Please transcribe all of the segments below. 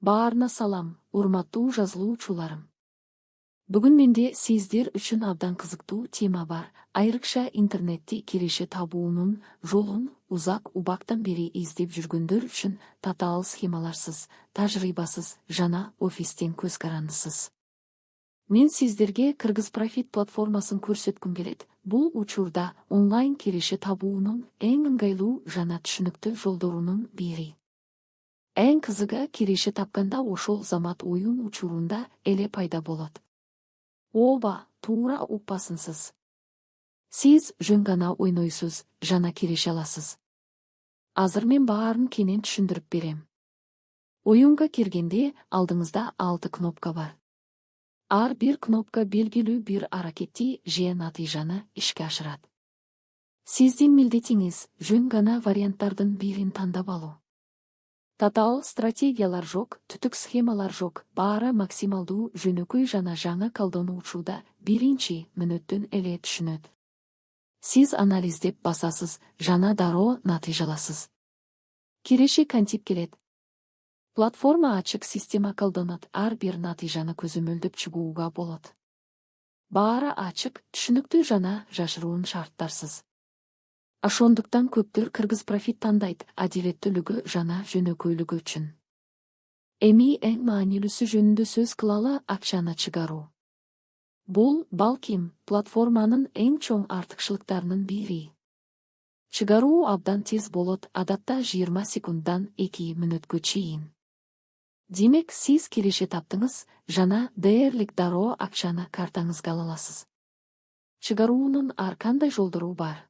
Баарына салам, урматтуу жазылуучуларым. Бүгүн менде сиздер үчүн абдан кызыктуу тема бар. Айрыкча интернетти киреше табуунун жолун узак убактан бери издеп жүргөндөр үчүн татаал схемаларсыз, тажрыйбасыз жана офистен көз карандысыз. Мен сиздерге Кыргыз Профит платформасын көрсөткүм келет. Бул учурда онлайн киреше табуунун эң ыңгайлуу жана түшүнүктүү жолдорунун бири. Эң кызыгы, киреше тапканда ошол замат оюн учурунда эле пайда болот. Оба, туура укпасынсыз. Сиз жөн гана ойнойсуз, жана киреше аласыз. Азыр мен баарын кенен түшүндүрүп берем. Оюнга киргенде алдыңызда 6 кнопка бар. Ар бир кнопка белгилүү бир аракетти же натыйжаны ишке ашырат. Сиздин милдетиңиз жөн гана варианттардын бирин тандап алуу. Татаал стратегиялар жок, түтүк схемалар жок, баары максималдуу жөнөкөй жана жаңы колдонуучуда биринчи мүнөттөн эле түшүнөт. Сиз анализдеп басасыз, жана дароо натыйжа аласыз. Киреше кантип келет? Платформа ачык система колдонот, ар бир натыйжаны көзөмөлдөп чыгууга болот. Баары ачык, түшүнүктүү жана жашыруун шарттарсыз. Ошондуктан көптөр Кыргыз Профит тандайт, адилеттүүлүгү жана жөнөкөйлүгү үчүн. Эми эң маанилүүсү жөнүндө сөз кылалы: акчаны чыгаруу. Бул, балким, платформанын эң чоң артыкчылыктарынын бири. Чыгаруу абдан тез болот, адатта 20 секунддан 2 мүнөткө чейин. Демек, сиз киреше таптыңыз, жана дээрлик дароо акчаны картаңызга ала аласыз. Чыгаруунун ар кандай жолдору бар.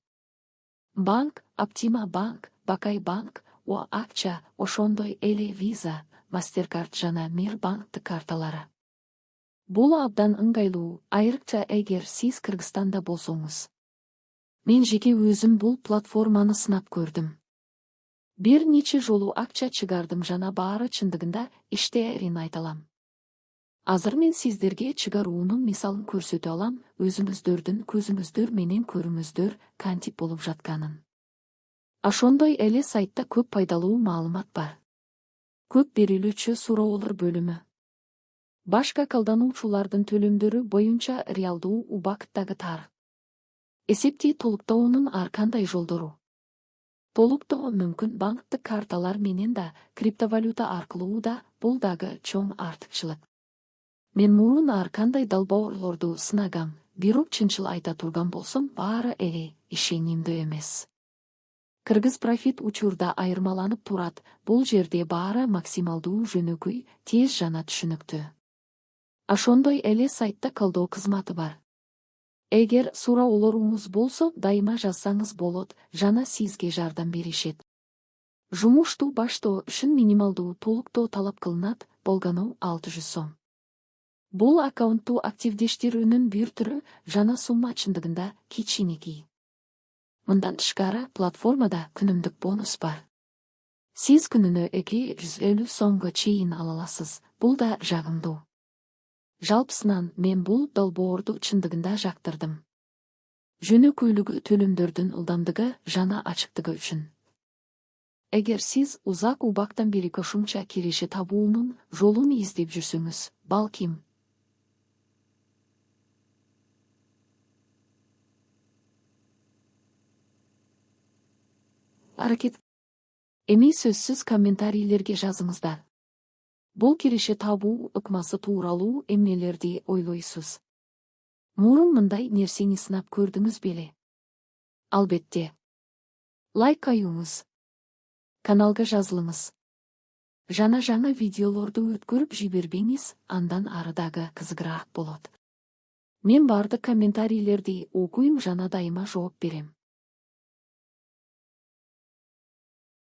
Банк, Оптима банк, Бакай банк, Акча, ошондой эле Виза, Мастеркард жана Мирбанктын карталары. Бул абдан ыңгайлуу, айрыкча эгер сиз Кыргызстанда болсоңуз. Мен жеке өзүм бул платформаны сынап көрдүм. Бир нече жолу акча чыгардым жана баары чындыгында иштээрин айта алам. Азыр мен сиздерге чыгаруунун мисалын көрсөтө алам, өзүңүздөрдүн көзүңүздөр менен көрүңүздөр кантип болуп жатканын. Ошондой эле сайтта көп пайдалуу маалымат бар. Көп берилүүчү суроолор бөлүмү. Башка колдонуучулардын төлөмдөрү боюнча реалдуу убакыттагы тар. Эсепти толуктоонун ар кандай жолдору. Толуктоо мүмкүн банктык карталар менен да, криптовалюта аркылуу да, бул дагы чоң артыкчылык. Мен мурун ар кандай далбоорлорду сынагам, бирок чынчыл айта турган болсом, баары эле ишенимдүү эмес. Кыргыз Профит учурда айырмаланып турат, бул жерде баары максималдуу жөнөкөй, тез жана түшүнүктүү. Ошондой эле сайтта колдоо кызматы бар. Эгер суроолоруңуз болсо, дайыма жазсаңыз болот, жана сизге жардам беришет. Жумушту баштоо үчүн минималдуу толуктоо талап кылынат, болгону 600 сом. Бул аккаунтту активдештирүүнүн бир түрү, жана сумма чындыгында кичинекей. Мындан тышкары, платформада күнүмдүк бонус бар. Сиз күнүнө 250 сомго чейин ала аласыз, бул да жагымдуу. Жалпысынан мен бул долбоорду чындыгында жактырдым. Жөнөкөйлүгү, төлөмдөрдүн ылдамдыгы жана ачыктыгы үчүн. Эгер сиз узак убактан бери кошумча киреше табуунун жолун издеп жүрсөңүз, балким аракет. Эми сөзсүз комментарийлерге жазыңыздар. Бул киреше табуу ыкмасы тууралуу эмнелерди ойлойсуз? Мурун мындай нерсени сынап көрдүңүз беле? Албетте. Лайк коюңуз. Каналга жазылыңыз. Жана жаңы видеолорду өткөрүп жибербеңиз, андан ары дагы кызыгыраак болот. Мен бардык комментарийлерди окуйм жана дайыма жооп берем.